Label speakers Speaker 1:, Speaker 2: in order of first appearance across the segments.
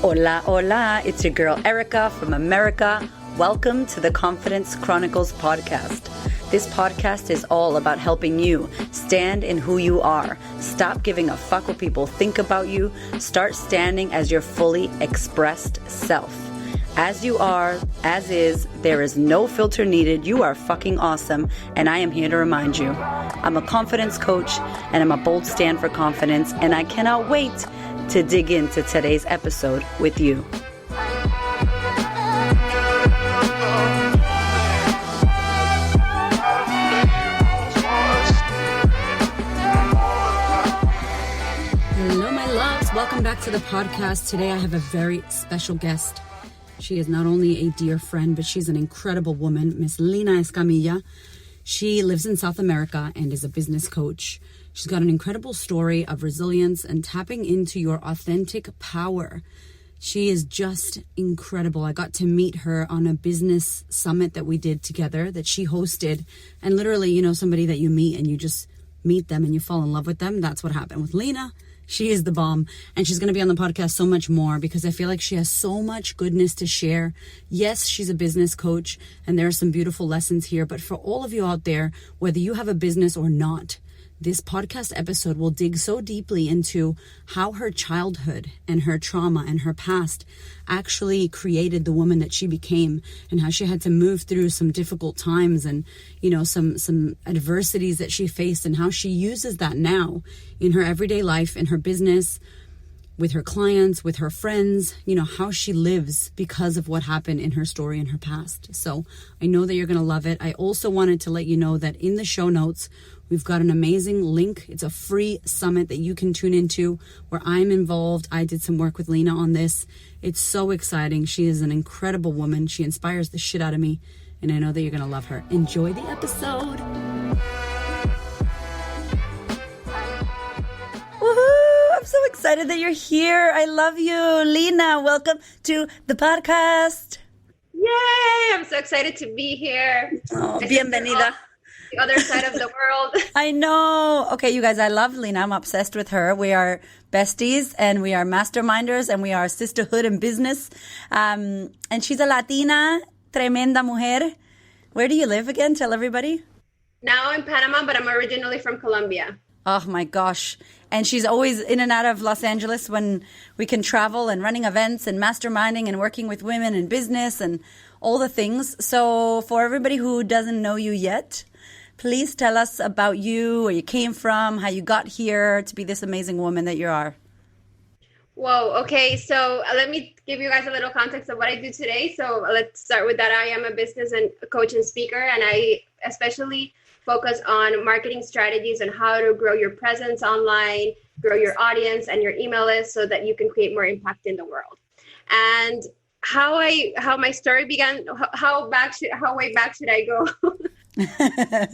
Speaker 1: Hola, hola. It's your girl Erica from America. Welcome to the Confidence Chronicles podcast. This podcast is all about helping you stand in who you are. Stop giving a fuck what people think about you. Start standing as your fully expressed self. As you are, as is, there is no filter needed. You are fucking awesome, and I am here to remind you. I'm a confidence coach, and I'm a bold stand for confidence, and I cannot wait to dig into today's episode with you.
Speaker 2: Hello, my loves. Welcome back to the podcast. Today I have a very special guest. She is not only a dear friend, but she's an incredible woman, Miss Lina Escamilla. She lives in South America and is a business coach. She's got an incredible story of resilience and tapping into your authentic power. She is just incredible. I got to meet her on a business summit that we did together that she hosted. And literally, you know, somebody that you meet and you just meet them and you fall in love with them. That's what happened with Lina. She is the bomb, and she's going to be on the podcast so much more because I feel like she has so much goodness to share. Yes, she's a business coach, and there are some beautiful lessons here, but for all of you out there, whether you have a business or not, this podcast episode will dig so deeply into how her childhood and her trauma and her past actually created the woman that she became, and how she had to move through some difficult times and, you know, some adversities that she faced, and how she uses that now in her everyday life, in her business, with her clients, with her friends, you know, how she lives because of what happened in her story in her past. So I know that you're going to love it. I also wanted to let you know that in the show notes, we've got an amazing link. It's a free summit that you can tune into where I'm involved. I did some work with Lina on this. It's so exciting. She is an incredible woman. She inspires the shit out of me, and I know that you're going to love her. Enjoy the episode.
Speaker 1: Woohoo! I'm so excited that you're here. I love you. Lina, welcome to the podcast.
Speaker 3: Yay! I'm so excited to be here.
Speaker 1: Oh, bienvenida.
Speaker 3: The other side of the world.
Speaker 1: I know. Okay, you guys, I love Lina. I'm obsessed with her. We are besties, and we are masterminders, and we are sisterhood in business. And she's a Latina, tremenda mujer. Where do you live again? Tell everybody.
Speaker 3: Now I'm in Panama, but I'm originally from Colombia.
Speaker 1: Oh my gosh. And she's always in and out of Los Angeles when we can travel, and running events and masterminding and working with women in business and all the things. So for everybody who doesn't know you yet, please tell us about you, where you came from, how you got here to be this amazing woman that you are.
Speaker 3: Whoa. Okay. So let me give you guys a little context of what I do today. So let's start with that. I am a business and coach and speaker, and I especially focus on marketing strategies and how to grow your presence online, grow your audience and your email list so that you can create more impact in the world. And how my story began, how way back should I go? My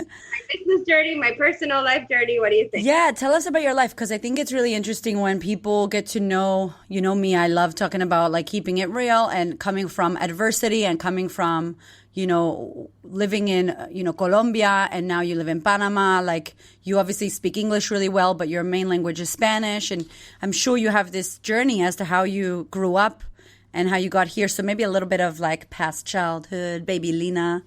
Speaker 3: business journey, my personal life journey. What do you think?
Speaker 1: Yeah, tell us about your life, because I think it's really interesting when people get to know, you know me, I love talking about like keeping it real and coming from adversity and coming from, you know, living in, you know, Colombia, and now you live in Panama. Like, you obviously speak English really well, but your main language is Spanish. And I'm sure you have this journey as to how you grew up and how you got here. So maybe a little bit of like past childhood, baby Lina.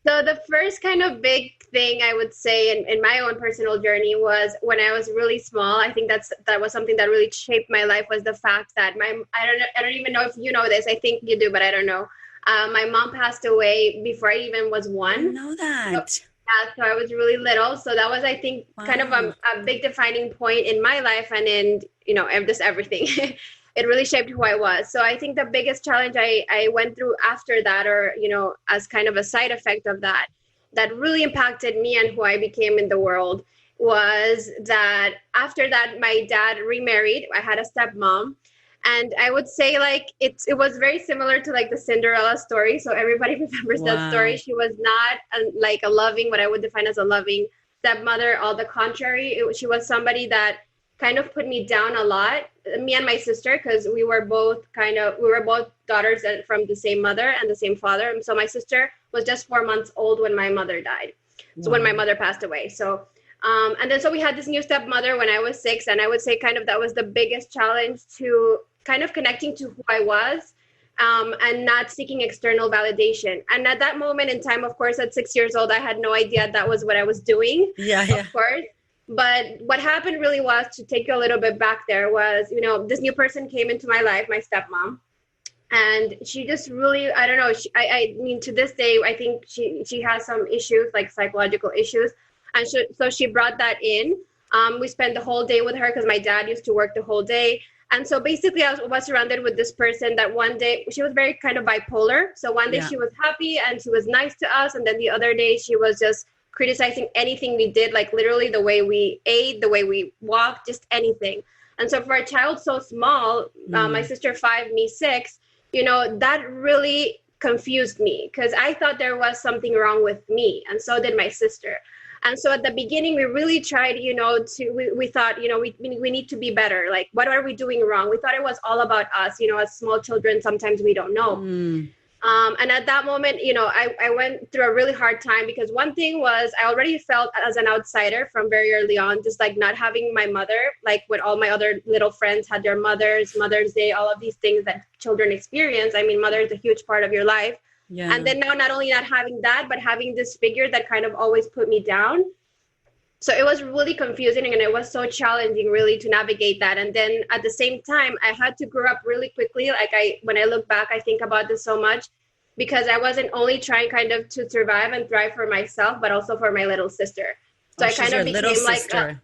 Speaker 3: So the first kind of big thing I would say in my own personal journey was when I was really small. I think that was something that really shaped my life, was the fact that I don't even know if you know this. I think you do, but I don't know. My mom passed away before I even was one.
Speaker 1: I know that.
Speaker 3: So I was really little. So that was, I think, kind of a big defining point in my life and in, you know, just everything. It really shaped who I was. So I think the biggest challenge I went through after that, or, you know, as kind of a side effect of that really impacted me and who I became in the world, was that after that, my dad remarried. I had a stepmom. And I would say, like, it was very similar to like the Cinderella story. So everybody remembers that story. She was not a loving, what I would define as a loving stepmother. All the contrary, she was somebody that kind of put me down a lot, me and my sister, because we were both daughters from the same mother and the same father. And so my sister was just 4 months old when my mother died. So when my mother passed away. So and then so we had this new stepmother when I was 6, and I would say kind of that was the biggest challenge to kind of connecting to who I was, and not seeking external validation. And at that moment in time, of course, at 6 years old, I had no idea that was what I was doing, of course. But what happened really was, to take you a little bit back there, was, this new person came into my life, my stepmom. And she just really, I don't know, I mean, to this day, I think she has some issues, like psychological issues. And so she brought that in. We spent the whole day with her because my dad used to work the whole day. And so basically I was surrounded with this person that one day, she was very kind of bipolar. So one day she was happy and she was nice to us. And then the other day she was just criticizing anything we did, like literally the way we ate, the way we walked, just anything. And so for a child so small, my sister 5, me 6, that really confused me, because I thought there was something wrong with me. And so did my sister. And so at the beginning, we really tried, we thought, we need to be better. Like, what are we doing wrong? We thought it was all about us. As small children, sometimes we don't know. And at that moment, I went through a really hard time, because one thing was, I already felt as an outsider from very early on, just like not having my mother, like when all my other little friends had their mothers, Mother's Day, all of these things that children experience. I mean, mother is a huge part of your life. Yeah. And then now, not only not having that, but having this figure that kind of always put me down. So it was really confusing, and it was so challenging really to navigate that. And then at the same time, I had to grow up really quickly. Like when I look back, I think about this so much, because I wasn't only trying kind of to survive and thrive for myself, but also for my little sister. So I kind of became like, so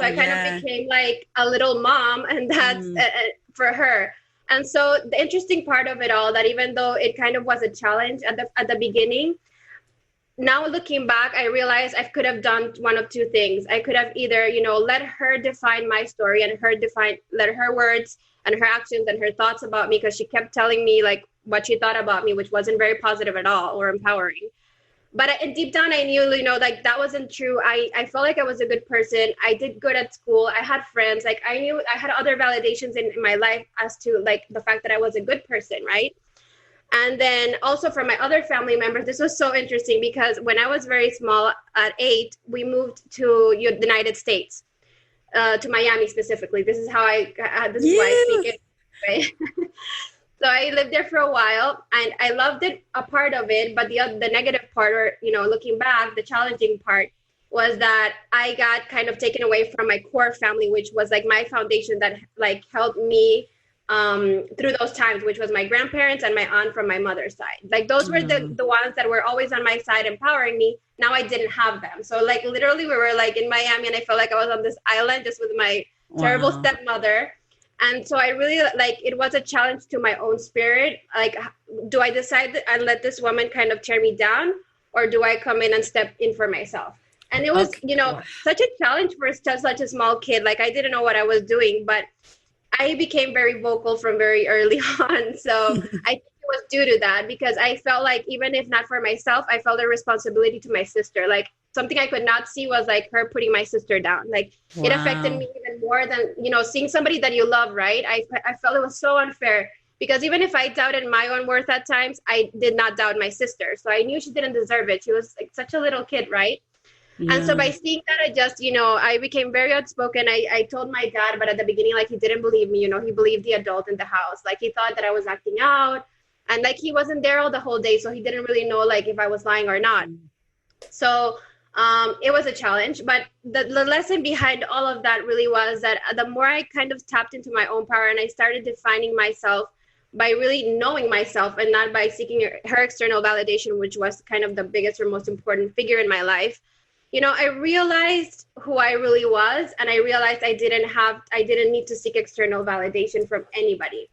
Speaker 3: I kind of became like a little mom, and that's for her. And so the interesting part of it all, that even though it kind of was a challenge at the beginning, now looking back, I realized I could have done one of two things. I could have either, let her define my story, and let her words and her actions and her thoughts about me, because she kept telling me like what she thought about me, which wasn't very positive at all or empowering. But deep down, I knew, like that wasn't true. I felt like I was a good person. I did good at school. I had friends. Like I knew I had other validations in my life as to like the fact that I was a good person, right? And then also for my other family members, this was so interesting, because when I was very small, at 8, we moved to the United States, to Miami specifically. This is how this is why I speak it. Right? So I lived there for a while, and I loved it, a part of it. But the negative part, or, looking back, the challenging part was that I got kind of taken away from my core family, which was like my foundation that like helped me through those times, which was my grandparents and my aunt from my mother's side. Like those were the ones that were always on my side, empowering me. Now I didn't have them. So like literally we were like in Miami, and I felt like I was on this island just with my terrible stepmother. And so I really, like, it was a challenge to my own spirit. Like, do I decide and let this woman kind of tear me down, or do I come in and step in for myself? And it was, such a challenge for such a small kid. Like, I didn't know what I was doing, but I became very vocal from very early on. So I think it was due to that, because I felt like even if not for myself, I felt a responsibility to my sister. Like, something I could not see was like her putting my sister down. Like it affected me even more than, seeing somebody that you love, right? I felt it was so unfair, because even if I doubted my own worth at times, I did not doubt my sister. So I knew she didn't deserve it. She was like such a little kid, right? Yeah. And so by seeing that, I just, I became very outspoken. I told my dad, but at the beginning, like he didn't believe me, he believed the adult in the house. Like he thought that I was acting out, and like he wasn't there all the whole day. So he didn't really know like if I was lying or not. So it was a challenge, but the lesson behind all of that really was that the more I kind of tapped into my own power, and I started defining myself by really knowing myself and not by seeking her external validation, which was kind of the biggest or most important figure in my life. I realized who I really was, and I realized I didn't need to seek external validation from anybody.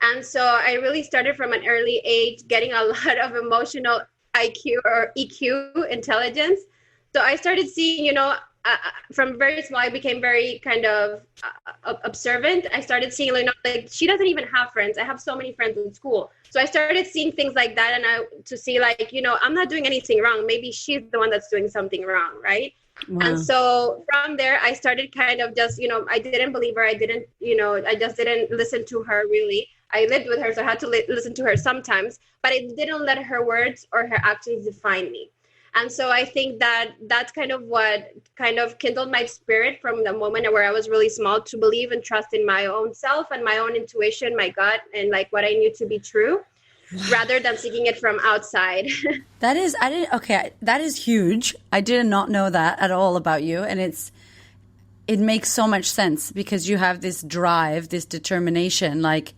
Speaker 3: And so I really started from an early age getting a lot of emotional IQ or EQ intelligence. So I started seeing, from very small, I became very kind of observant. I started seeing, like she doesn't even have friends. I have so many friends in school. So I started seeing things like that, and to see like, I'm not doing anything wrong. Maybe she's the one that's doing something wrong, right? Wow. And so from there, I started kind of just, I didn't believe her. I didn't, I just didn't listen to her really. I lived with her, so I had to listen to her sometimes, but I didn't let her words or her actions define me. And so I think that that's kind of what kind of kindled my spirit from the moment where I was really small to believe and trust in my own self and my own intuition, my gut, and like what I knew to be true, rather than seeking it from outside.
Speaker 1: That is huge. I did not know that at all about you. And it makes so much sense because you have this drive, this determination, like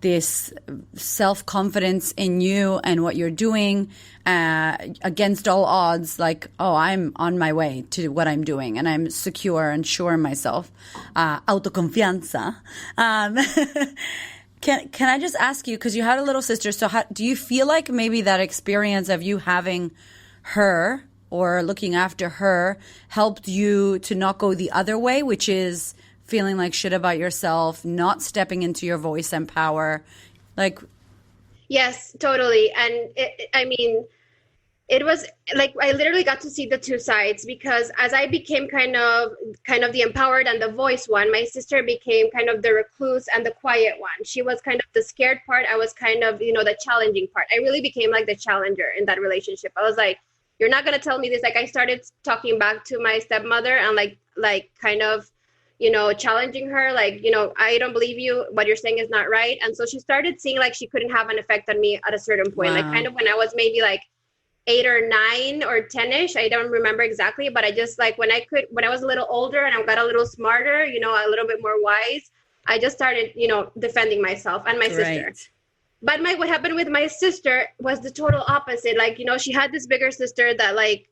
Speaker 1: this self-confidence in you and what you're doing against all odds. Like, oh, I'm on my way to what I'm doing and I'm secure and sure in myself. Autoconfianza. Can I just ask you, because you had a little sister, so do you feel like maybe that experience of you having her or looking after her helped you to not go the other way, which is feeling like shit about yourself, not stepping into your voice and power? Like,
Speaker 3: yes, totally. And it was like I literally got to see the two sides, because as I became kind of the empowered and the voice one, my sister became kind of the recluse and the quiet one. She was kind of the scared part. I was kind of, the challenging part. I really became like the challenger in that relationship. I was like, you're not going to tell me this. Like I started talking back to my stepmother and like kind of, challenging her, like, I don't believe you. What you're saying is not right. And so she started seeing like she couldn't have an effect on me at a certain point. Wow. Like kind of when I was maybe like 8 or 9 or 10ish, I don't remember exactly, but I just like when I was a little older and I got a little smarter, a little bit more wise, I just started, defending myself and my sister. But what happened with my sister was the total opposite. Like, she had this bigger sister that like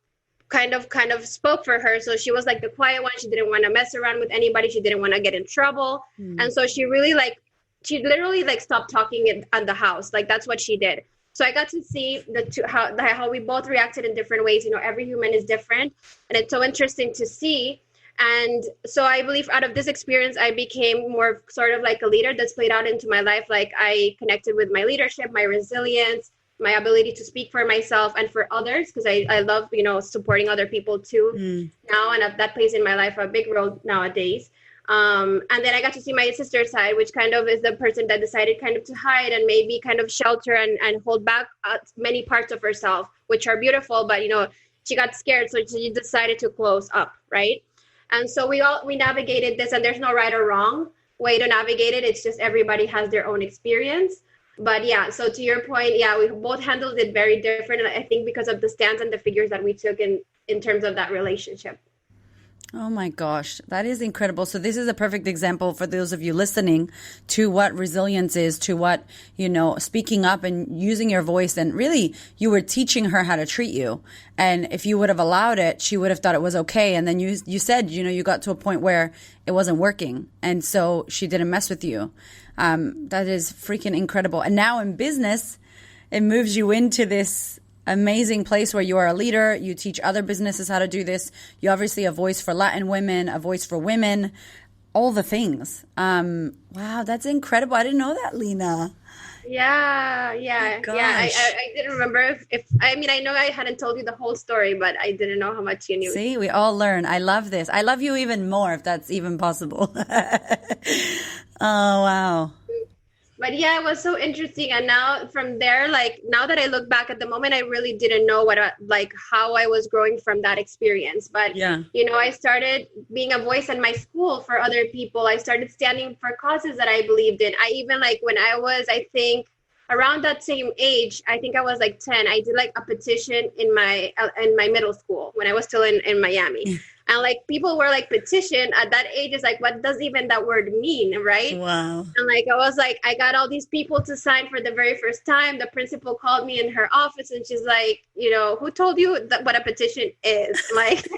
Speaker 3: kind of spoke for her. So she was like the quiet one. She didn't want to mess around with anybody. She didn't want to get in trouble. And so she literally like stopped talking at the house. Like that's what she did. So I got to see how we both reacted in different ways. Every human is different, and it's so interesting to see. And so I believe out of this experience, I became more sort of like a leader that's played out into my life. Like I connected with my leadership, my resilience, my ability to speak for myself and for others, because I love, supporting other people too now. And that plays in my life a big role nowadays. And then I got to see my sister's side, which kind of is the person that decided kind of to hide and maybe kind of shelter and hold back many parts of herself, which are beautiful. But, she got scared. So she decided to close up. Right. And so we navigated this, and there's no right or wrong way to navigate it. It's just everybody has their own experience. But yeah, so to your point, yeah, we both handled it very different. And I think because of the stance and the figures that we took in terms of that relationship.
Speaker 1: Oh my gosh, that is incredible. So this is a perfect example for those of you listening to what resilience is, to what, speaking up and using your voice. And really, you were teaching her how to treat you. And if you would have allowed it, she would have thought it was okay. And then you said, you got to a point where it wasn't working. And so she didn't mess with you. That is freaking incredible. And now in business, it moves you into this amazing place where you are a leader. You teach other businesses how to do this. You obviously a voice for Latin women, a voice for women, all the things. Wow, that's incredible. I didn't know that, Lina.
Speaker 3: Yeah. I didn't remember if I know I hadn't told you the whole story, but I didn't know how much you knew.
Speaker 1: See, we all learn. I love this. I love you even more, if that's even possible. Oh, wow.
Speaker 3: But yeah, it was so interesting. And now from there, like now that I look back at the moment, I really didn't know how I was growing from that experience. But,
Speaker 1: yeah,
Speaker 3: I started being a voice in my school for other people. I started standing for causes that I believed in. I even when I was, I think around that same age, I think I was like 10, I did like a petition in my middle school when I was still in Miami. And like people were like petition at that age is like, what does even that word mean? Right.
Speaker 1: Wow.
Speaker 3: And like, I was like, I got all these people to sign for the very first time. The principal called me in her office and she's like, who told you what a petition is? Like,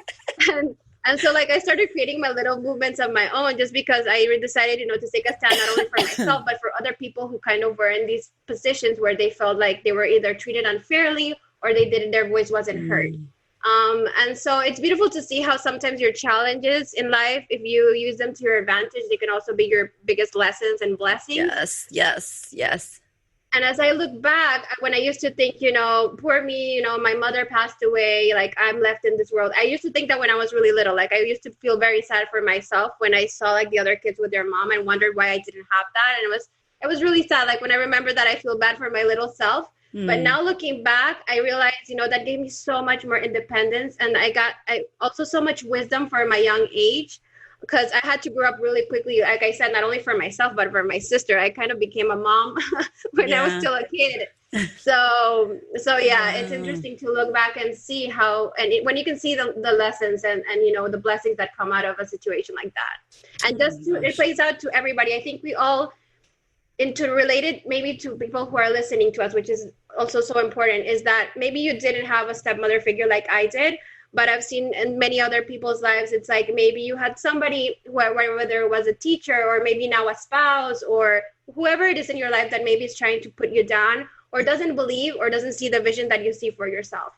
Speaker 3: and so like I started creating my little movements of my own just because I decided, to take a stand not only for myself, but for other people who kind of were in these positions where they felt like they were either treated unfairly or their voice wasn't heard. And so it's beautiful to see how sometimes your challenges in life, if you use them to your advantage, they can also be your biggest lessons and blessings.
Speaker 1: Yes.
Speaker 3: And as I look back, when I used to think, poor me, my mother passed away, like I'm left in this world. I used to think that when I was really little, like I used to feel very sad for myself when I saw like the other kids with their mom and wondered why I didn't have that. And it was really sad. Like when I remember that, I feel bad for my little self. But now looking back, I realized, that gave me so much more independence. And I also so much wisdom for my young age, because I had to grow up really quickly. Like I said, not only for myself, but for my sister. I kind of became a mom when I was still a kid. So yeah, it's interesting to look back and see how, when you can see the lessons and the blessings that come out of a situation like that. And it plays out to everybody. I think we all interrelated, maybe to people who are listening to us, which is also so important, is that maybe you didn't have a stepmother figure like I did, but I've seen in many other people's lives, it's like maybe you had somebody, whether it was a teacher or maybe now a spouse or whoever it is in your life that maybe is trying to put you down or doesn't believe or doesn't see the vision that you see for yourself.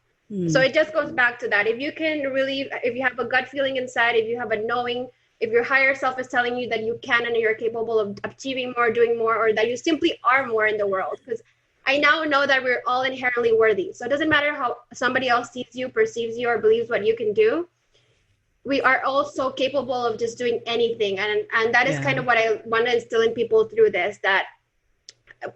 Speaker 3: So it just goes back to that. If you have a gut feeling inside, if you have a knowing, if your higher self is telling you that you can and you're capable of achieving more, doing more, or that you simply are more in the world. Because I now know that we're all inherently worthy. So it doesn't matter how somebody else sees you, perceives you, or believes what you can do. We are all so capable of just doing anything. And that is kind of what I want to instill in people through this, that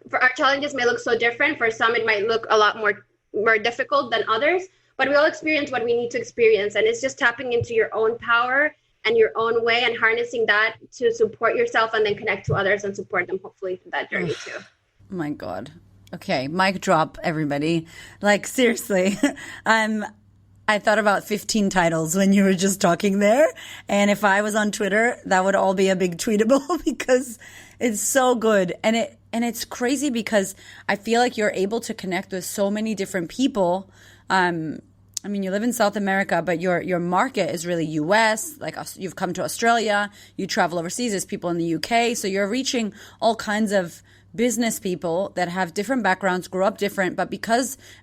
Speaker 3: for our challenges may look so different. For some, it might look a lot more difficult than others, but we all experience what we need to experience. And it's just tapping into your own power and your own way and harnessing that to support yourself and then connect to others and support them hopefully through that journey too.
Speaker 1: Oh my God. Okay. Mic drop, everybody. Like seriously, I thought about 15 titles when you were just talking there. And if I was on Twitter, that would all be a big tweetable because it's so good. And it's crazy because I feel like you're able to connect with so many different people. I mean, you live in South America, but your market is really US. Like you've come to Australia, you travel overseas. There's people in the UK. So you're reaching all kinds of business people that have different backgrounds, grew up different. But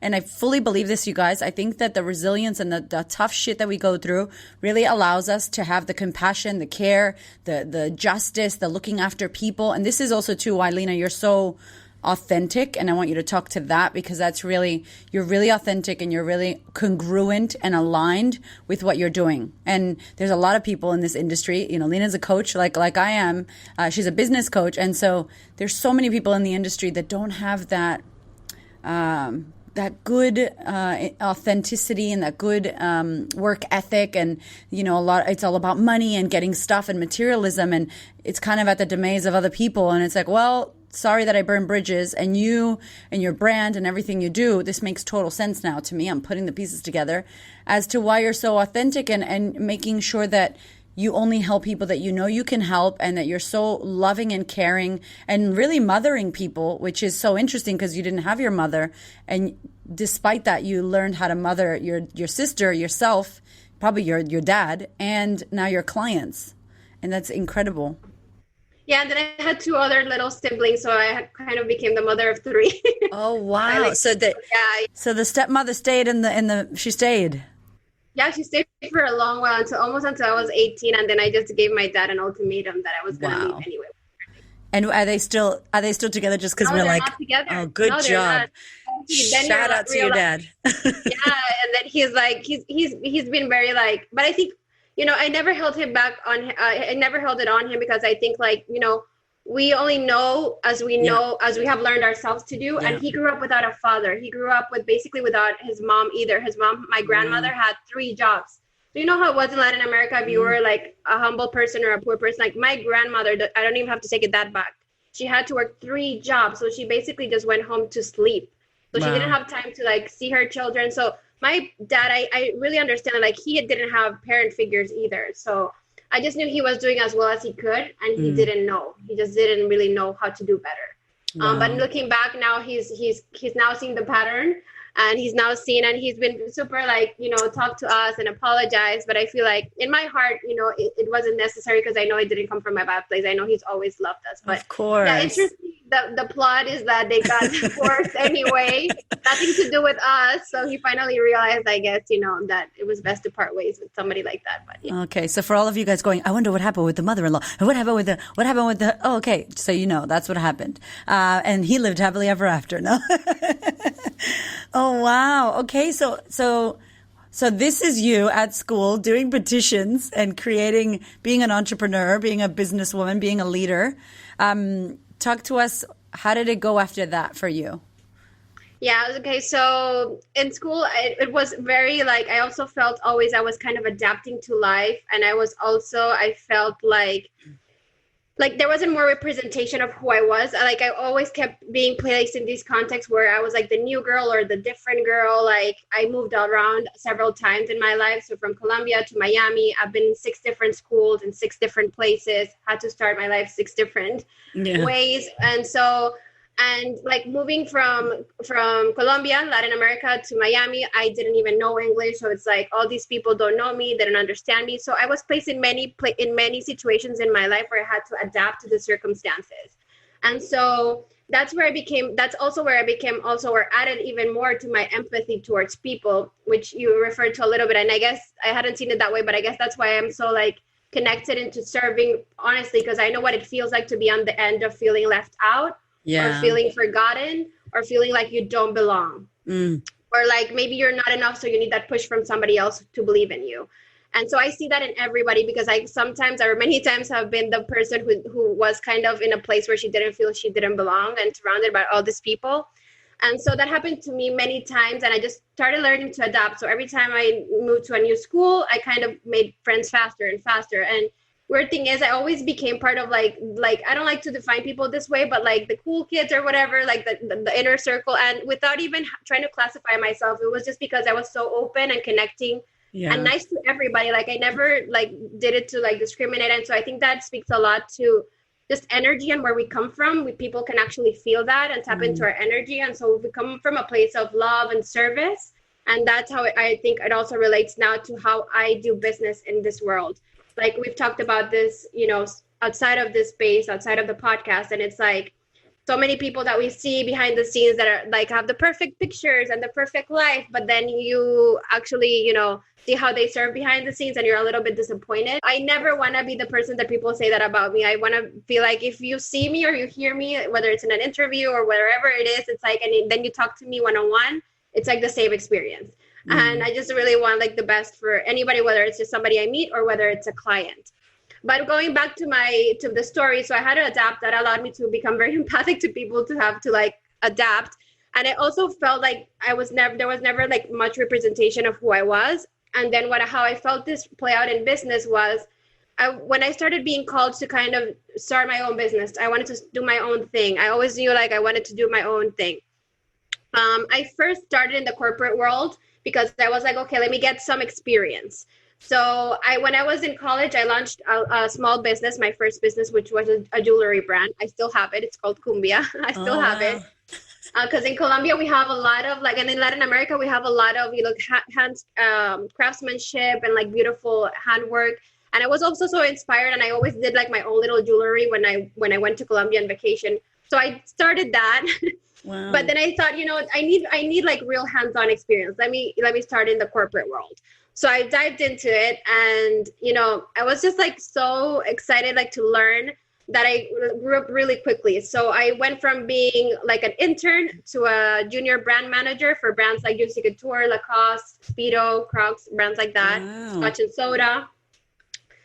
Speaker 1: and I fully believe this, you guys, I think that the resilience and the tough shit that we go through really allows us to have the compassion, the care, the justice, the looking after people. And this is also too why, Lina, you're so authentic, and I want you to talk to that because you're really authentic and you're really congruent and aligned with what you're doing. And there's a lot of people in this industry. Lina's a coach like I am. She's a business coach, and so there's so many people in the industry that don't have that good authenticity and that good work ethic, and it's all about money and getting stuff and materialism, and it's kind of at the demise of other people. And it's like, well, sorry that I burned bridges, and you and your brand and everything you do, this makes total sense now to me. I'm putting the pieces together as to why you're so authentic and making sure that you only help people that you can help, and that you're so loving and caring and really mothering people, which is so interesting because you didn't have your mother. And despite that, you learned how to mother your sister, yourself, probably your dad, and now your clients. And that's incredible.
Speaker 3: Yeah, and then I had two other little siblings, so I kind of became the mother of three.
Speaker 1: Oh wow! So the stepmother stayed she stayed.
Speaker 3: Yeah, she stayed for a long while until I was 18, and then I just gave my dad an ultimatum that I was going to leave anyway.
Speaker 1: And are they still together? Just because we're like, oh, good job. Shout out to your dad.
Speaker 3: Yeah, and then he's like, he's been very like, but I think. I never held him back I never held it on him because I think we only know as we have learned ourselves to do. Yeah. And he grew up without a father. He grew up basically without his mom either. His mom, my grandmother, had 3 jobs. So you know how it was in Latin America if you were like a humble person or a poor person? Like my grandmother, I don't even have to take it that back. She had to work 3 jobs. So she basically just went home to sleep. So she didn't have time to see her children. So my dad, I really understand he didn't have parent figures either. So I just knew he was doing as well as he could, and he didn't know. He just didn't really know how to do better. Wow. But looking back now, he's now seeing the pattern, and he's now seen, and he's been super talk to us and apologize. But I feel like in my heart, it wasn't necessary because I know it didn't come from a bad place. I know he's always loved us. But
Speaker 1: of course,
Speaker 3: yeah, interesting. The plot is that they got divorced anyway, nothing to do with us. So he finally realized, I guess, that it was best to part ways with somebody like that. But yeah.
Speaker 1: Okay, so for all of you guys going, I wonder what happened with the mother-in-law, and what happened with the. Oh, okay, so that's what happened, and he lived happily ever after. No. Oh wow. Okay, so this is you at school doing petitions and being an entrepreneur, being a businesswoman, being a leader. Talk to us. How did it go after that for you?
Speaker 3: Yeah, okay. So in school, it was very like, I also felt always I was kind of adapting to life. And I felt like there wasn't more representation of who I was. Like I always kept being placed in these contexts where I was like the new girl or the different girl. Like I moved around several times in my life. So from Colombia to Miami, I've been in 6 different schools in 6 different places, had to start my life 6 different ways. And like moving from Colombia, Latin America to Miami, I didn't even know English. So it's like all these people don't know me, they don't understand me. So I was placed in many situations in my life where I had to adapt to the circumstances. And so that's also where I became or added even more to my empathy towards people, which you referred to a little bit. And I guess I hadn't seen it that way, but I guess that's why I'm so like connected into serving, honestly, because I know what it feels like to be on the end of feeling left out. Or feeling forgotten, or feeling like you don't belong, or like maybe you're not enough, so you need that push from somebody else to believe in you. And so I see that in everybody, because many times have been the person who was kind of in a place where she didn't feel she didn't belong and surrounded by all these people. And so that happened to me many times, and I just started learning to adapt. So every time I moved to a new school, I kind of made friends faster and faster. And weird thing is I always became part of like I don't like to define people this way, but like the cool kids or whatever, like the inner circle. And without even trying to classify myself, it was just because I was so open and connecting and nice to everybody. Like I never like did it to like discriminate. And so I think that speaks a lot to just energy and where we come from. People can actually feel that and tap into our energy. And so we come from a place of love and service. And that's how I think it also relates now to how I do business in this world. Like we've talked about this, outside of this space, outside of the podcast. And it's like so many people that we see behind the scenes that are like have the perfect pictures and the perfect life. But then you actually, see how they serve behind the scenes and you're a little bit disappointed. I never want to be the person that people say that about me. I want to feel like if you see me or you hear me, whether it's in an interview or wherever it is, it's like, and then you talk to me one-on-one, it's like the same experience. And I just really want like the best for anybody, whether it's just somebody I meet or whether it's a client. But going back to the story, so I had to adapt. That allowed me to become very empathic to people, to have to like adapt. And I also felt like there was never like much representation of who I was. And then how I felt this play out in business was when I started being called to kind of start my own business. I wanted to do my own thing. I always knew like I wanted to do my own thing. I first started in the corporate world because I was like, okay, let me get some experience. So when I was in college, I launched a small business, my first business, which was a jewelry brand. I still have it. It's called Cumbia. I still have it. Because in Colombia, we have a lot of and in Latin America, we have a lot of, hand craftsmanship and like beautiful handwork. And I was also so inspired, and I always did like my own little jewelry when I went to Colombia on vacation. So I started that. Wow. But then I thought, I need like real hands-on experience. Let me start in the corporate world. So I dived into it, and I was just like so excited like to learn that I grew up really quickly. So I went from being like an intern to a junior brand manager for brands like Juicy Couture, Lacoste, Speedo, Crocs, brands like that, Scotch and Soda.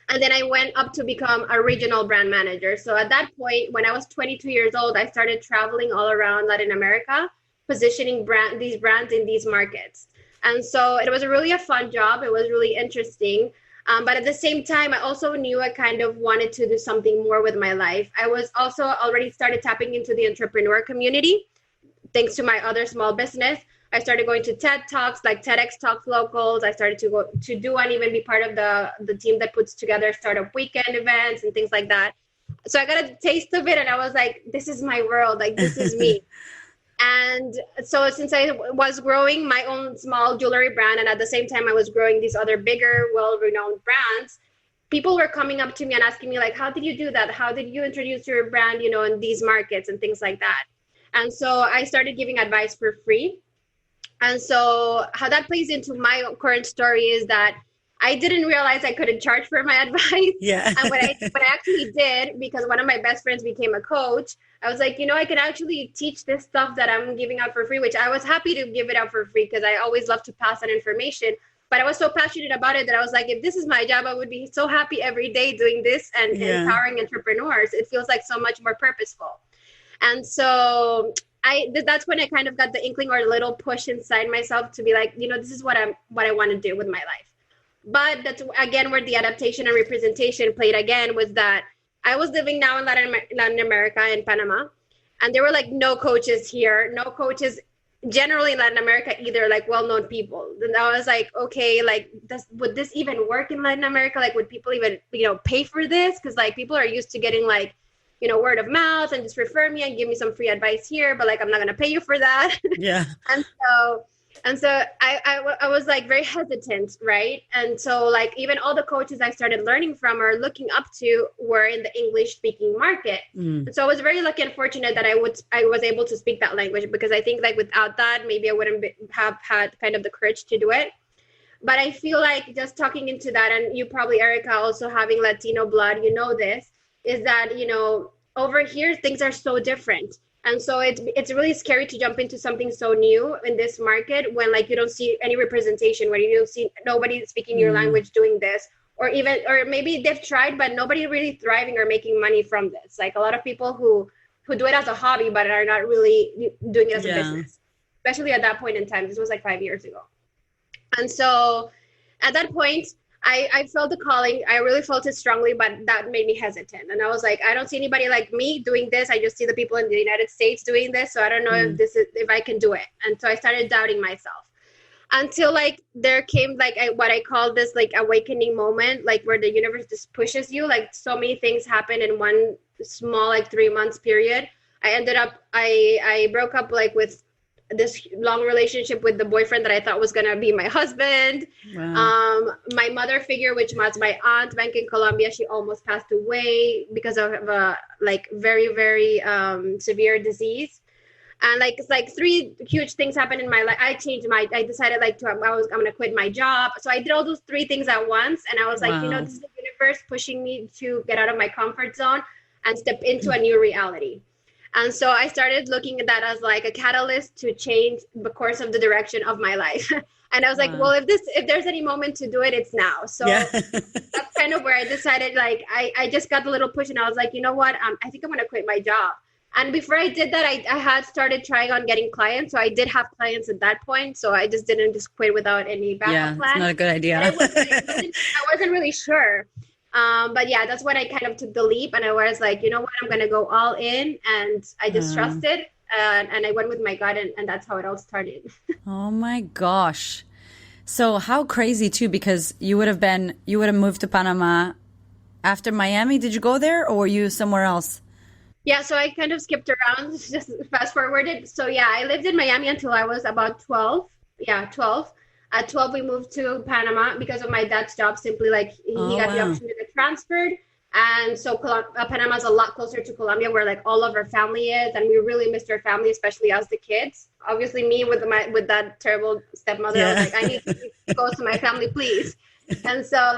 Speaker 3: And then I went up to become a regional brand manager. So at that point, when I was 22 years old, I started traveling all around Latin America, positioning these brands in these markets. And so it was really a fun job. It was really interesting. But at the same time, I also knew I kind of wanted to do something more with my life. I was also already started tapping into the entrepreneur community. Thanks to my other small business, I started going to TED Talks, like TEDx Talks Locals. I started to go to do and even be part of the team that puts together startup weekend events and things like that. So I got a taste of it, and I was like, this is my world. Like, this is me. And so since I was growing my own small jewelry brand, and at the same time I was growing these other bigger, well-renowned brands, people were coming up to me and asking me, like, how did you do that? How did you introduce your brand, in these markets and things like that? And so I started giving advice for free. And so how that plays into my current story is that I didn't realize I couldn't charge for my advice.
Speaker 1: Yeah.
Speaker 3: And when I actually did, because one of my best friends became a coach, I was like, I can actually teach this stuff that I'm giving out for free, which I was happy to give it out for free because I always love to pass on information. But I was so passionate about it that I was like, if this is my job, I would be so happy every day doing this and empowering entrepreneurs. It feels like so much more purposeful. And so that's when I kind of got the inkling or a little push inside myself to be like, this is what I want to do with my life. But that's again where the adaptation and representation played again, was that I was living now in Latin America, in Panama, and there were like no coaches here, no coaches generally in Latin America either, like well-known people. And I was like, okay, like would this even work in Latin America? Like, would people even, pay for this? Because like people are used to getting like, word of mouth and just refer me and give me some free advice here, but like, I'm not going to pay you for that.
Speaker 2: Yeah.
Speaker 3: And so I was like very hesitant, right? And so like even all the coaches I started learning from or looking up to were in the English speaking market. And so I was very lucky and fortunate that I was able to speak that language, because I think like without that, maybe I wouldn't have had kind of the courage to do it. But I feel like just talking into that, and you probably, Erica, also having Latino blood, this, is that, over here, things are so different. And so it's really scary to jump into something so new in this market when like you don't see any representation, when you don't see nobody speaking your language doing this, or maybe they've tried, but nobody really thriving or making money from this. Like a lot of people who do it as a hobby, but are not really doing it as a business, especially at that point in time. This was like 5 years ago. And so at that point, I felt the calling. I really felt it strongly, but that made me hesitant. And I was like, I don't see anybody like me doing this. I just see the people in the United States doing this. So I don't know if I can do it. And so I started doubting myself until like there came like what I call this like awakening moment, like where the universe just pushes you. Like so many things happen in one small, like 3 months period. I broke up like with this long relationship with the boyfriend that I thought was going to be my husband. Wow. My mother figure, which was my aunt back in Colombia, she almost passed away because of a like very, very severe disease. And it's like 3 huge things happened in my life. I decided like I'm going to quit my job. So I did all those 3 things at once. And I was like,
Speaker 2: Wow.
Speaker 3: this is the universe pushing me to get out of my comfort zone and step into a new reality. And so I started looking at that as like a catalyst to change the course of the direction of my life. And I was like, well, if there's any moment to do it, it's now. So that's kind of where I decided, like, I just got the little push and I was like, you know what? I think I'm going to quit my job. And before I did that, I had started trying on getting clients. So I did have clients at that point. So I just didn't just quit without any backup plan.
Speaker 2: It's not a good idea.
Speaker 3: I wasn't really sure. But yeah, that's when I kind of took the leap, and I was like, you know what, I'm going to go all in, and I just trusted, and I went with my gut, and that's how it all started.
Speaker 2: Oh my gosh. So how crazy too, because you would have moved to Panama after Miami. Did you go there or were you somewhere else?
Speaker 3: Yeah, so I kind of skipped around, just fast forwarded. So yeah, I lived in Miami until I was about 12. Yeah, 12. At 12, we moved to Panama because of my dad's job. Simply like he got the option to get transferred. And so Panama is a lot closer to Colombia, where like all of our family is. And we really missed our family, especially as the kids. Obviously me with that terrible stepmother, I was like, I need to be close to my family, please. And so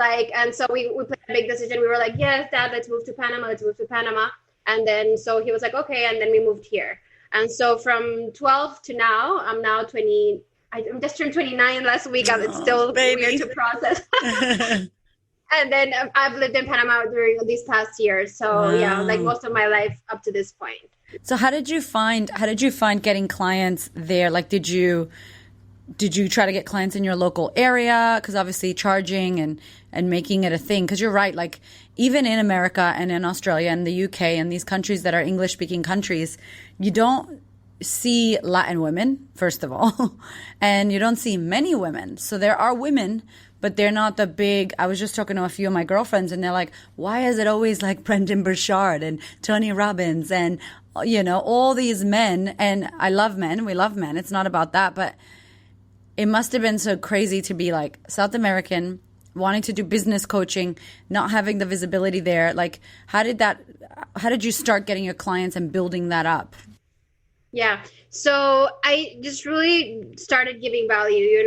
Speaker 3: we played a big decision. We were like, yes, Dad, let's move to Panama. And then, so he was like, okay. And then we moved here. And so from 12 to now, I'm now 20. I just turned 29 last week. It's still weird to process. And then I've lived in Panama during these past years. So yeah, like most of my life up to this point.
Speaker 2: So how did you find getting clients there? Like, did you try to get clients in your local area? Because obviously charging and making it a thing. Because you're right, like even in America and in Australia and the UK and these countries that are English speaking countries, you don't see Latin women, first of all, and you don't see many women. So there are women, but they're not the big. I was just talking to a few of my girlfriends and they're like, why is it always like Brendan Burchard and Tony Robbins and, all these men? And I love men. We love men. It's not about that. But it must have been so crazy to be like South American, wanting to do business coaching, not having the visibility there. Like, how did you start getting your clients and building that up?
Speaker 3: Yeah. So I just really started giving value.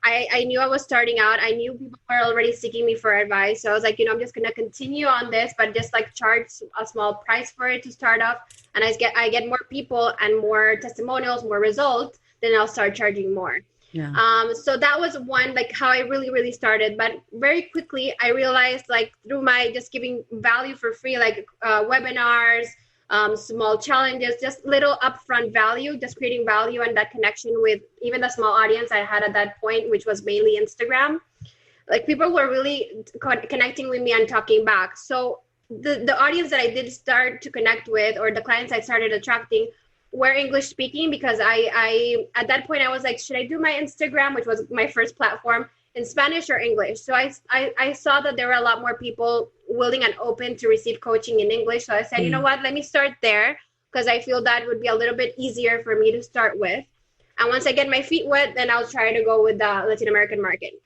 Speaker 3: I knew I was starting out. I knew people were already seeking me for advice. So I was like, I'm just going to continue on this, but just like charge a small price for it to start off. And I get more people and more testimonials, more results, then I'll start charging more. Yeah. So that was one, like how I really, really started. But very quickly, I realized like through my just giving value for free, like webinars, small challenges, just little upfront value, just creating value and that connection with even the small audience I had at that point, which was mainly Instagram. Like people were really connecting with me and talking back. So the audience that I did start to connect with, or the clients I started attracting, were English speaking, because I at that point I was like, should I do my Instagram, which was my first platform, in Spanish or English? So I saw that there were a lot more people willing and open to receive coaching in English. So I said, you know what, let me start there, because I feel that would be a little bit easier for me to start with. And once I get my feet wet, then I'll try to go with the Latin American market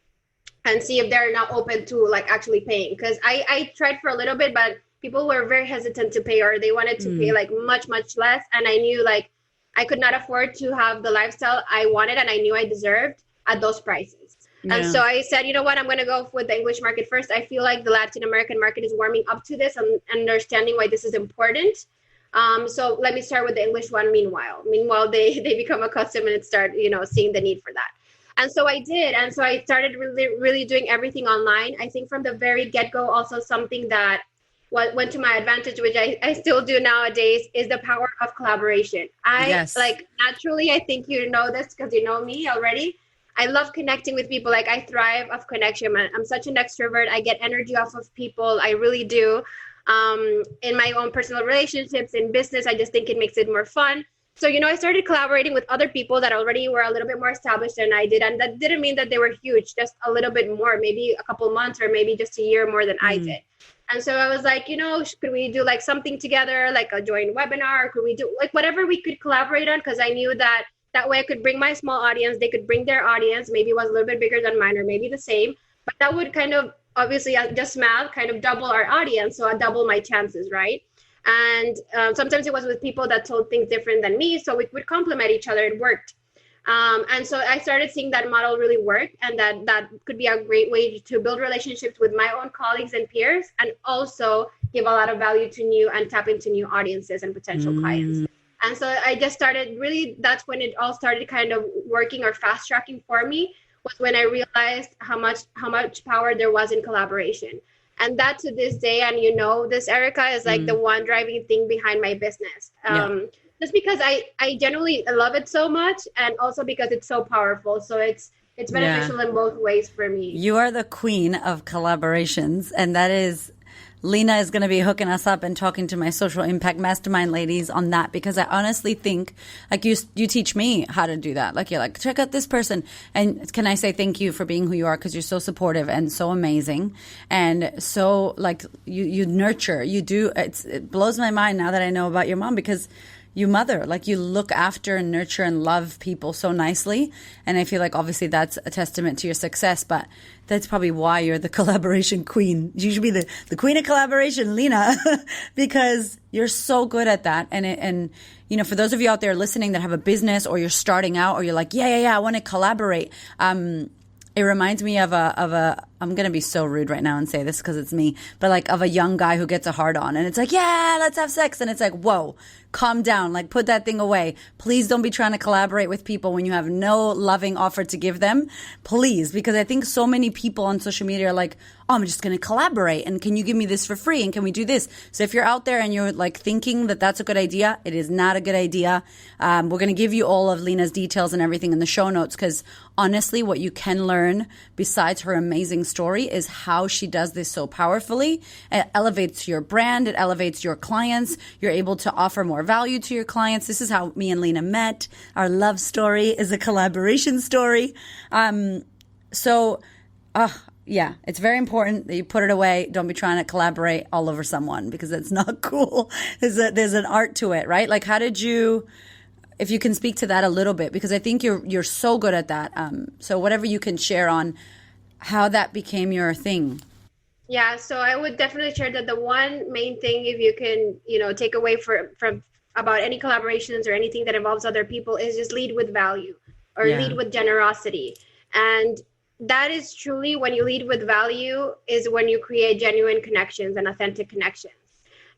Speaker 3: and see if they're not open to like actually paying. Because I tried for a little bit, but people were very hesitant to pay, or they wanted to pay like much, much less. And I knew like I could not afford to have the lifestyle I wanted and I knew I deserved at those prices. Yeah. And so I said, you know what, I'm going to go with the English market first. I feel like the Latin American market is warming up to this and understanding why this is important. So let me start with the English one meanwhile. Meanwhile, they become accustomed and start, seeing the need for that. And so I did. And so I started really doing everything online. I think from the very get-go, also something that went to my advantage, which I still do nowadays, is the power of collaboration. Naturally, I think you know this because you know me already. I love connecting with people. Like I thrive off connection. I'm such an extrovert. I get energy off of people. I really do. In my own personal relationships, in business, I just think it makes it more fun. So, I started collaborating with other people that already were a little bit more established than I did. And that didn't mean that they were huge, just a little bit more, maybe a couple months or maybe just a year more than I did. And so I was like, could we do like something together, like a joint webinar? Or could we do like whatever we could collaborate on? Because I knew that way I could bring my small audience. They could bring their audience. Maybe it was a little bit bigger than mine or maybe the same. But that would kind of, obviously, just math, kind of double our audience. So I double my chances, right? And sometimes it was with people that told things different than me. So we would complement each other. It worked. And so I started seeing that model really work, and that could be a great way to build relationships with my own colleagues and peers, and also give a lot of value to new and tap into new audiences and potential clients. And so I just started that's when it all started kind of working or fast tracking for me, was when I realized how much power there was in collaboration. And that to this day, and this, Erica, is like the one driving thing behind my business. Just because I genuinely love it so much, and also because it's so powerful. So it's beneficial in both ways for me.
Speaker 1: You are the queen of collaborations, and that is, Lina is going to be hooking us up and talking to my social impact mastermind ladies on that, because I honestly think like you teach me how to do that. Like you're like, check out this person. And can I say thank you for being who you are? Because you're so supportive and so amazing. And so like you nurture, you do. It blows my mind now that I know about your mom, because you mother, like you look after and nurture and love people so nicely. And I feel like obviously that's a testament to your success, but that's probably why you're the collaboration queen. You should be the queen of collaboration, Lina, because you're so good at that. And for those of you out there listening that have a business, or you're starting out, or you're like, I want to collaborate. It reminds me of I'm going to be so rude right now and say this because it's me, but like of a young guy who gets a hard on and it's like, yeah, let's have sex. And it's like, whoa, calm down. Like put that thing away. Please don't be trying to collaborate with people when you have no loving offer to give them. Please. Because I think so many people on social media are like, oh, I'm just going to collaborate. And can you give me this for free? And can we do this? So if you're out there and you're like thinking that that's a good idea, it is not a good idea. We're going to give you all of Lina's details and everything in the show notes, because honestly, what you can learn besides her amazing story is how she does this so powerfully. It elevates your brand. It elevates your clients. You're able to offer more value to your clients. This is how me and Lina met. Our love story is a collaboration story. Yeah, it's very important that you put it away. Don't be trying to collaborate all over someone, because that's not cool. There's an art to it, right? Like, how did you, if you can speak to that a little bit, because I think you're so good at that. So whatever you can share on how that became your thing.
Speaker 3: Yeah, so I would definitely share that the one main thing, if you can, take away from about any collaborations or anything that involves other people, is just lead with value, or lead with generosity. And that is truly, when you lead with value, is when you create genuine connections and authentic connections.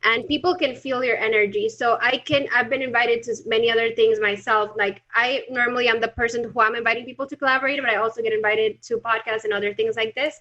Speaker 3: And people can feel your energy. So I've been invited to many other things myself. Like I normally am the person who I'm inviting people to collaborate, but I also get invited to podcasts and other things like this.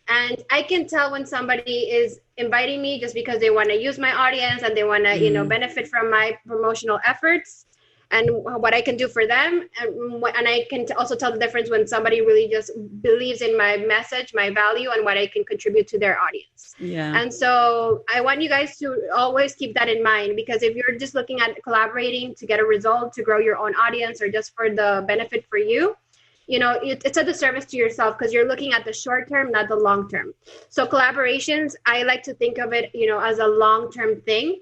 Speaker 3: And I can tell when somebody is inviting me just because they want to use my audience and they want to, benefit from my promotional efforts and what I can do for them. And I can also tell the difference when somebody really just believes in my message, my value, and what I can contribute to their audience.
Speaker 1: Yeah.
Speaker 3: And so I want you guys to always keep that in mind, because if you're just looking at collaborating to get a result, to grow your own audience, or just for the benefit for you, it's a disservice to yourself, because you're looking at the short term, not the long term. So collaborations, I like to think of it, as a long-term thing.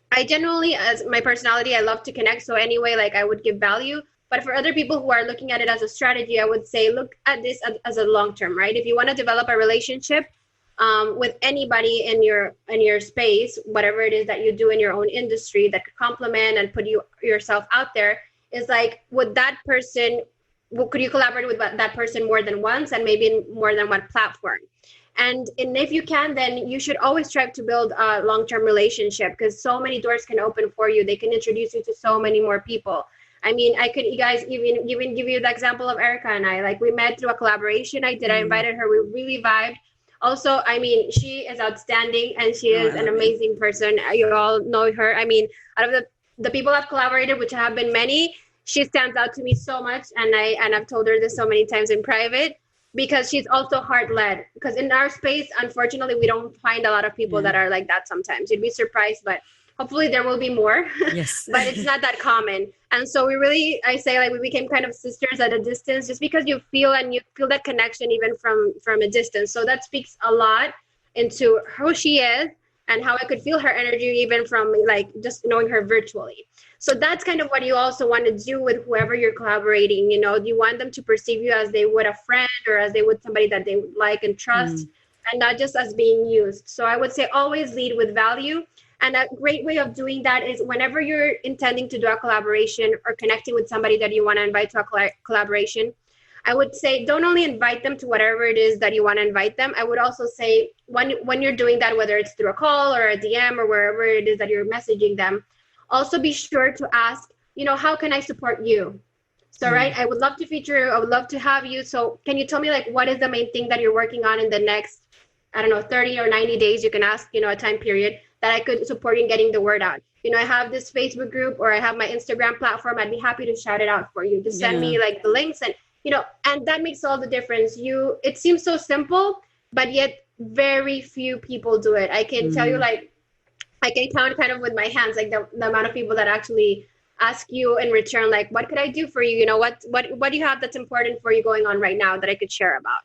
Speaker 3: I generally, as my personality, I love to connect. So anyway, like I would give value. But for other people who are looking at it as a strategy, I would say, look at this as a long-term, right? If you want to develop a relationship with anybody in your space, whatever it is that you do in your own industry that could complement and put yourself out there, is like, could you collaborate with that person more than once, and maybe in more than one platform? And if you can, then you should always strive to build a long-term relationship, because so many doors can open for you. They can introduce you to so many more people. I mean, I could, you guys, even give you the example of Erica and I. Like, we met through a collaboration I did. I invited her. We really vibed. Also, I mean, she is outstanding, and she is an amazing person. You all know her. I mean, out of the people I've collaborated, which have been many, she stands out to me so much. And I've told her this so many times in private, because she's also heart-led. Because in our space, unfortunately, we don't find a lot of people that are like that sometimes. You'd be surprised, but hopefully there will be more. Yes. But it's not that common. And so we became kind of sisters at a distance, just because you feel that connection even from a distance. So that speaks a lot into who she is, and how I could feel her energy even from like just knowing her virtually. So that's kind of what you also want to do with whoever you're collaborating. You want them to perceive you as they would a friend, or as they would somebody that they would like and trust, and not just as being used. So I would say always lead with value. And a great way of doing that is whenever you're intending to do a collaboration or connecting with somebody that you want to invite to a collaboration, I would say don't only invite them to whatever it is that you want to invite them. I would also say when you're doing that, whether it's through a call or a DM or wherever it is that you're messaging them, also be sure to ask, how can I support you? So, right, I would love to feature you. I would love to have you. So can you tell me, like, what is the main thing that you're working on in the next, 30 or 90 days? You can ask, a time period that I could support you in getting the word out. I have this Facebook group, or I have my Instagram platform. I'd be happy to shout it out for you. Just send me like the links, and, and that makes all the difference. It seems so simple, but yet very few people do it. I can tell you, like, I can count kind of with my hands, like the amount of people that actually ask you in return, like, what could I do for you? What do you have that's important for you going on right now that I could share about?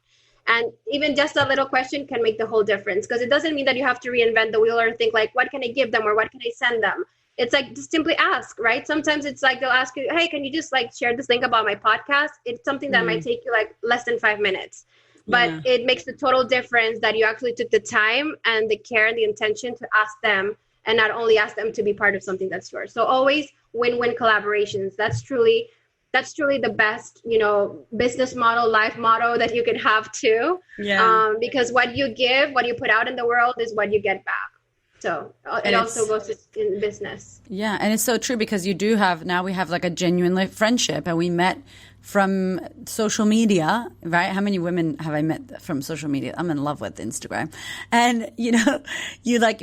Speaker 3: And even just a little question can make the whole difference, because it doesn't mean that you have to reinvent the wheel or think like, what can I give them or what can I send them? It's like, just simply ask, right? Sometimes it's like they'll ask you, hey, can you just like share this link about my podcast? It's something that might take you like less than 5 minutes. But it makes the total difference that you actually took the time and the care and the intention to ask them, and not only ask them to be part of something that's yours. So always win-win collaborations. That's truly the best, business model, life motto that you can have too. Yeah. Because what you give, what you put out in the world is what you get back. So it also goes in business. Yeah.
Speaker 1: And it's so true, because we have like a genuine friendship, and we met from social media, right? How many women have I met from social media? I'm in love with Instagram. And, you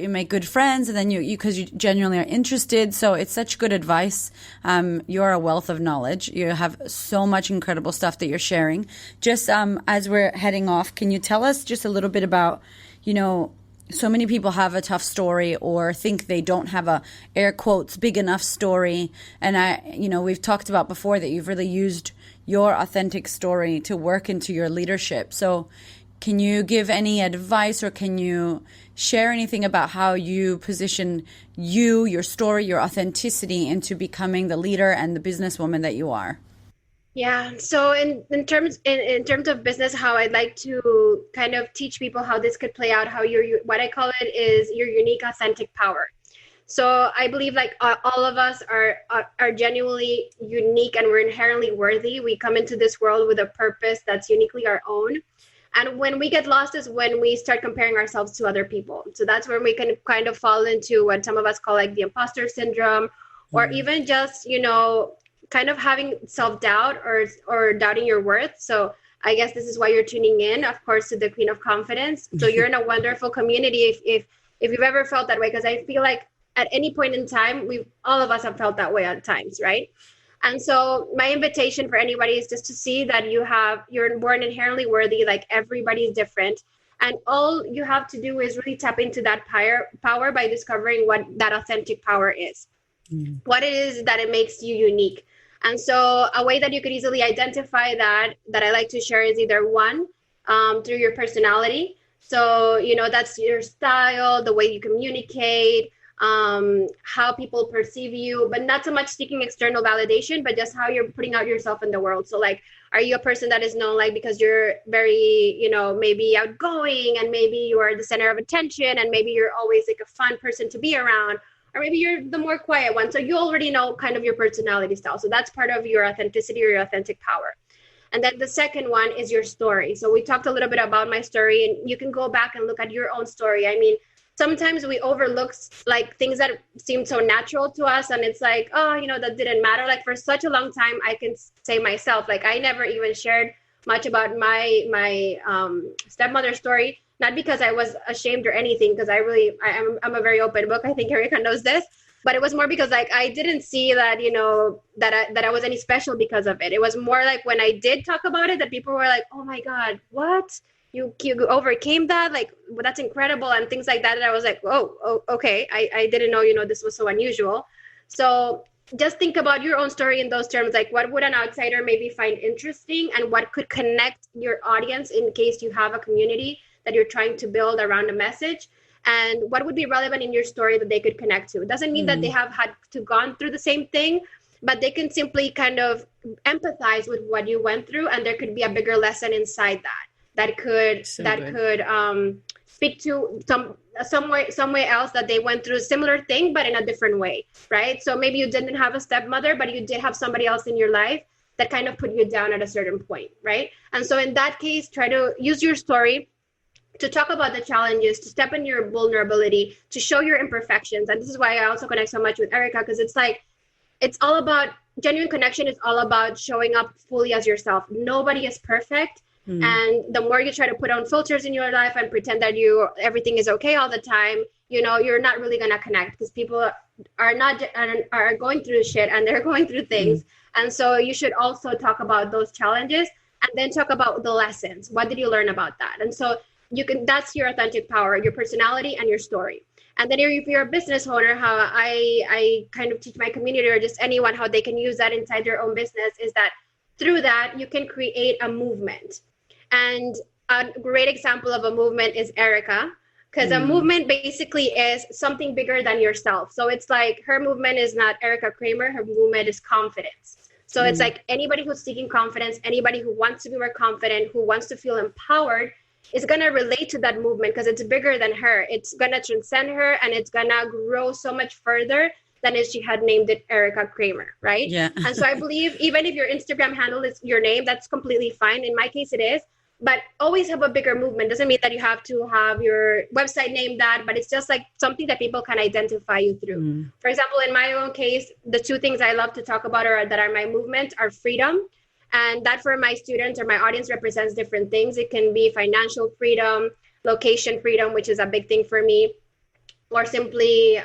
Speaker 1: make good friends, and then because you genuinely are interested. So it's such good advice. You're a wealth of knowledge. You have so much incredible stuff that you're sharing. Just as we're heading off, can you tell us just a little bit about, so many people have a tough story, or think they don't have a, air quotes, big enough story. And we've talked about before that you've really used your authentic story to work into your leadership. So can you give any advice, or can you share anything about how you position your story, your authenticity into becoming the leader and the businesswoman that you are?
Speaker 3: Yeah. So in terms of business, how I'd like to kind of teach people how this could play out, how what I call it is your unique authentic power. So I believe like all of us are genuinely unique, and we're inherently worthy. We come into this world with a purpose that's uniquely our own. And when we get lost is when we start comparing ourselves to other people. So that's where we can kind of fall into what some of us call like the imposter syndrome, or even just, kind of having self-doubt or doubting your worth. So I guess this is why you're tuning in, of course, to the Queen of Confidence. So you're in a wonderful community if you've ever felt that way, because I feel like at any point in time, all of us have felt that way at times, right? And so my invitation for anybody is just to see that you're born inherently worthy, like everybody's different. And all you have to do is really tap into that power by discovering what that authentic power is, what it is that it makes you unique. And so a way that you could easily identify that I like to share is either one, through your personality. So, that's your style, the way you communicate, how people perceive you, but not so much seeking external validation, but just how you're putting out yourself in the world. So like, are you a person that is known like because you're very, maybe outgoing, and maybe you are the center of attention, and maybe you're always like a fun person to be around, or maybe you're the more quiet one. So you already know kind of your personality style. So that's part of your authenticity or your authentic power. And then the second one is your story. So we talked a little bit about my story, and you can go back and look at your own story. I mean, sometimes we overlook like things that seem so natural to us, and it's like, oh, that didn't matter. Like for such a long time, I can say myself, like I never even shared much about my stepmother's story, not because I was ashamed or anything, because I'm a very open book. I think Erica knows this, but it was more because like I didn't see that, that I was any special because of it. It was more like when I did talk about it that people were like, oh my God, what? You overcame that, like, well, that's incredible, and things like that. And I was like, oh, okay. I didn't know, this was so unusual. So just think about your own story in those terms. Like, what would an outsider maybe find interesting, and what could connect your audience in case you have a community that you're trying to build around a message, and what would be relevant in your story that they could connect to. It doesn't mean that they have had to gone through the same thing, but they can simply kind of empathize with what you went through, and there could be a bigger lesson inside that could speak to some way else that they went through a similar thing, but in a different way, right? So maybe you didn't have a stepmother, but you did have somebody else in your life that kind of put you down at a certain point, right? And so in that case, try to use your story to talk about the challenges, to step in your vulnerability, to show your imperfections. And this is why I also connect so much with Erica, because it's like, it's all about genuine connection. It's all about showing up fully as yourself. Nobody is perfect. And the more you try to put on filters in your life and pretend that everything is okay all the time, you're not really going to connect, because people are going through shit, and they're going through things. And so you should also talk about those challenges, and then talk about the lessons. What did you learn about that? And so that's your authentic power, your personality and your story. And then if you're a business owner, how I kind of teach my community, or just anyone, how they can use that inside their own business, is that through that you can create a movement. And a great example of a movement is Erica, because a movement basically is something bigger than yourself. So it's like, her movement is not Erica Kramer, her movement is confidence. So it's like anybody who's seeking confidence, anybody who wants to be more confident, who wants to feel empowered, is going to relate to that movement, because it's bigger than her. It's going to transcend her, and it's going to grow so much further than if she had named it Erica Kramer, right?
Speaker 1: Yeah.
Speaker 3: And so I believe even if your Instagram handle is your name, that's completely fine. In my case, it is. But always have a bigger movement. Doesn't mean that you have to have your website named that, but it's just like something that people can identify you through. For example, in my own case, the two things I love to talk about that are my movement are freedom. And that for my students or my audience represents different things. It can be financial freedom, location freedom, which is a big thing for me, or simply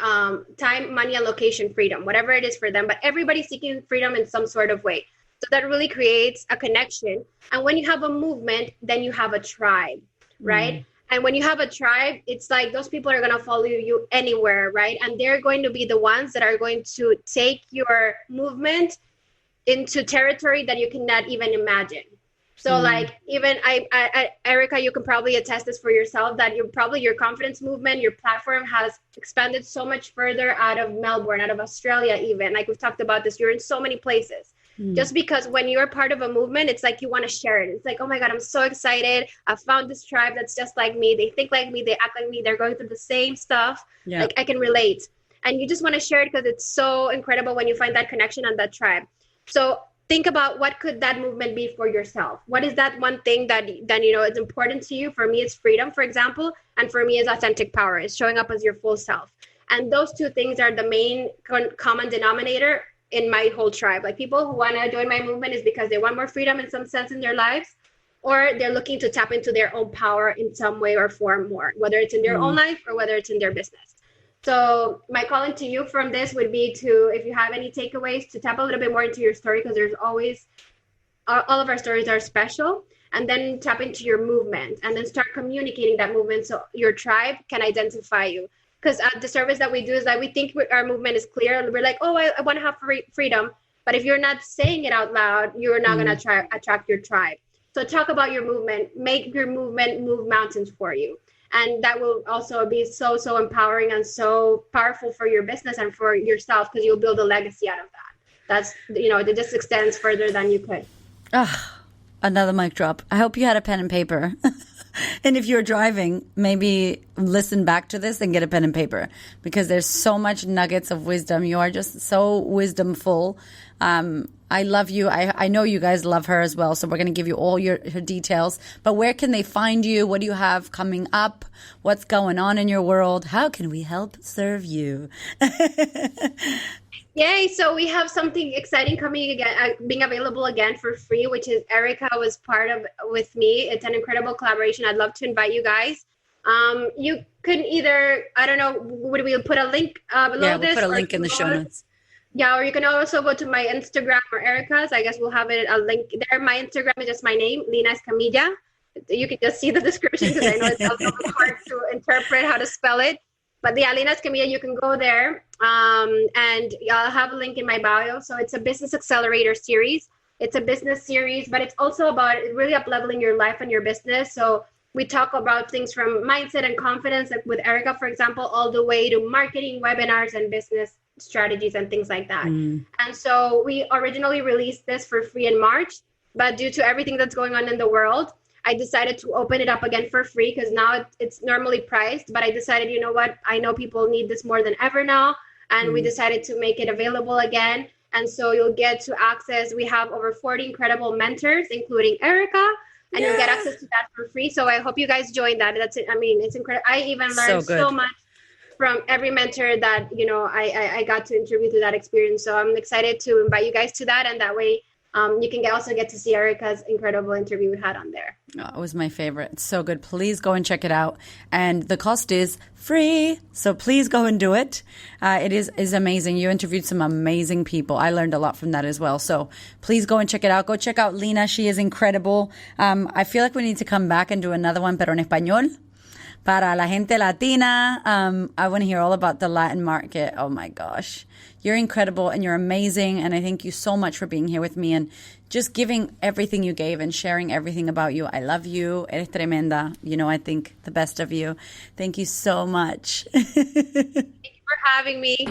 Speaker 3: time, money, and location freedom, whatever it is for them. But everybody's seeking freedom in some sort of way. So that really creates a connection. And when you have a movement, then you have a tribe, right? And when you have a tribe, it's like those people are going to follow you anywhere, right? And they're going to be the ones that are going to take your movement into territory that you cannot even imagine. So like even I Erica, you can probably attest this for yourself, that your confidence movement, your platform has expanded so much further out of Melbourne, out of Australia even. Like we've talked about this, you're in so many places. Just because when you're part of a movement, it's like you want to share it. It's like, oh my God, I'm so excited. I found this tribe that's just like me. They think like me. They act like me. They're going through the same stuff. Yeah. Like I can relate. And you just want to share it because it's so incredible when you find that connection and that tribe. So think about, what could that movement be for yourself? What is that one thing that is important to you? For me, it's freedom, for example. And for me, it's authentic power. It's showing up as your full self. And those two things are the main common denominator in my whole tribe. Like people who want to join my movement is because they want more freedom in some sense in their lives, or they're looking to tap into their own power in some way or form more, whether it's in their own life or whether it's in their business. So my calling to you from this would be to, if you have any takeaways, to tap a little bit more into your story, because there's always, all of our stories are special. And then tap into your movement and then start communicating that movement so your tribe can identify you. Because the service that we do is that we think our movement is clear. We're like, oh, I want to have freedom. But if you're not saying it out loud, you're not going to attract your tribe. So talk about your movement. Make your movement move mountains for you. And that will also be so, so empowering and so powerful for your business and for yourself, because you'll build a legacy out of that. That's, it just extends further than you could.
Speaker 1: Another mic drop. I hope you had a pen and paper. And if you're driving, maybe listen back to this and get a pen and paper, because there's so much nuggets of wisdom. You are just so wisdomful. I love you. I know you guys love her as well. So we're going to give you all her details. But where can they find you? What do you have coming up? What's going on in your world? How can we help serve you?
Speaker 3: Yay. So we have something exciting coming again, being available again for free, which is Erica was part of with me. It's an incredible collaboration. I'd love to invite you guys. You can either, I don't know, would we put a link below this?
Speaker 1: Yeah, we'll put a link in the show notes.
Speaker 3: Yeah, or you can also go to my Instagram or Erica's. I guess we'll have a link there. My Instagram is just my name, Lina Escamilla. You can just see the description, because I know it's a little hard to interpret how to spell it. But yeah, Lina Escamilla, you can go there. And I'll have a link in my bio. So it's a business accelerator series. It's a business series, but it's also about really up-leveling your life and your business. So we talk about things from mindset and confidence, like with Erica, for example, all the way to marketing, webinars, and business strategies and things like that. And so we originally released this for free in March, but due to everything that's going on in the world, I decided to open it up again for free, because now it's normally priced, but I decided, you know what, I know people need this more than ever now. And we decided to make it available again. And so you'll get to access, we have over 40 incredible mentors, including Erica, and you'll get access to that for free. So I hope you guys join that. That's it. I mean, it's incredible. I even learned so much from every mentor that, I got to interview through that experience. So I'm excited to invite you guys to that. And that way you can also get to see Erica's incredible interview we had on there.
Speaker 1: Oh, it was my favorite. It's so good. Please go and check it out. And the cost is free. So please go and do it. It is amazing. You interviewed some amazing people. I learned a lot from that as well. So please go and check it out. Go check out Lina. She is incredible. I feel like we need to come back and do another one, pero en español. Para la gente latina, I want to hear all about the Latin market. Oh my gosh. You're incredible and you're amazing. And I thank you so much for being here with me and just giving everything you gave and sharing everything about you. I love you. Eres tremenda. I think the best of you. Thank you so much.
Speaker 3: Thank you for having me.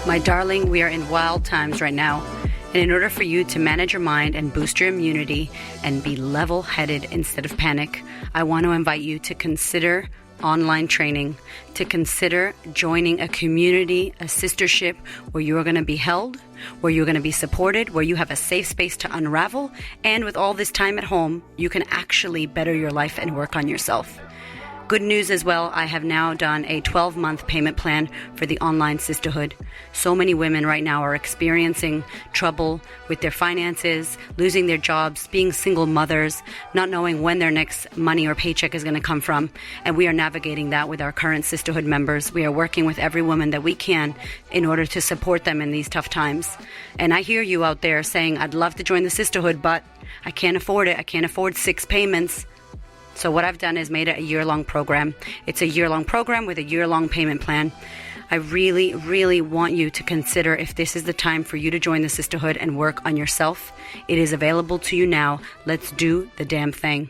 Speaker 1: My darling, we are in wild times right now. And in order for you to manage your mind and boost your immunity and be level-headed instead of panic, I want to invite you to consider online training, to consider joining a community, a sistership where you are going to be held, where you're going to be supported, where you have a safe space to unravel. And with all this time at home, you can actually better your life and work on yourself. Good news as well, I have now done a 12-month payment plan for the online sisterhood. So many women right now are experiencing trouble with their finances, losing their jobs, being single mothers, not knowing when their next money or paycheck is going to come from. And we are navigating that with our current sisterhood members. We are working with every woman that we can in order to support them in these tough times. And I hear you out there saying, I'd love to join the sisterhood, but I can't afford it. I can't afford 6 payments. So what I've done is made it a year-long program. It's a year-long program with a year-long payment plan. I really, really want you to consider if this is the time for you to join the sisterhood and work on yourself. It is available to you now. Let's do the damn thing.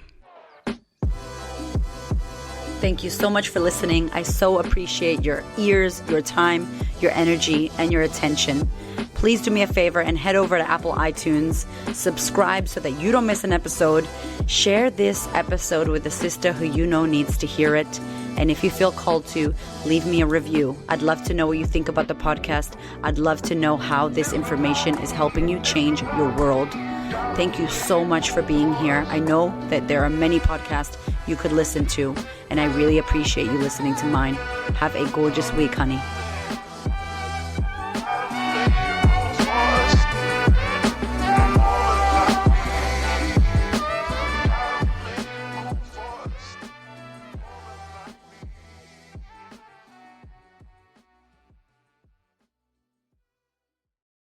Speaker 1: Thank you so much for listening. I so appreciate your ears, your time, your energy, and your attention. Please do me a favor and head over to Apple iTunes, subscribe so that you don't miss an episode, share this episode with a sister who you know needs to hear it, and if you feel called to, leave me a review. I'd love to know what you think about the podcast. I'd love to know how this information is helping you change your world. Thank you so much for being here. I know that there are many podcasts you could listen to, and I really appreciate you listening to mine. Have a gorgeous week, honey.